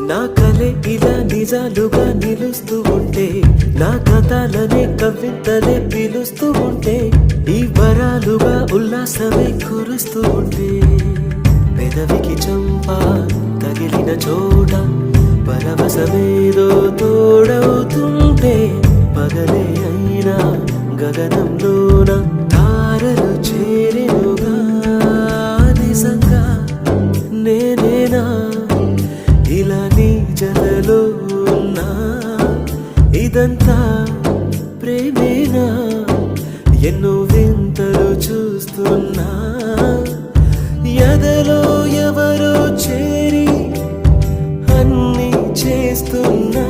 నా కలే ఇలా నిజాలుగా నిలుస్తూ ఉంటే, నా కథలనే కవితలే పిలుస్తూ ఉంటే, ఈ వరాలుగా ఉల్లాసమే కురుస్తూ ఉంటే, పెదవికి చంప తగిలిన చోట పరవశమేదో తోడవుతుంటే, పగలే అయినా గగనంలోన తారలు చేరెనుగా. నిజంగా నేనేనా ఇలా నీ జతలో ఉన్నా? ఇదంతా ప్రేమేనా? ఎన్నో వింతలు చూస్తున్నా, ఎదలో ఎవరో చేరి అన్ని చేస్తున్నా.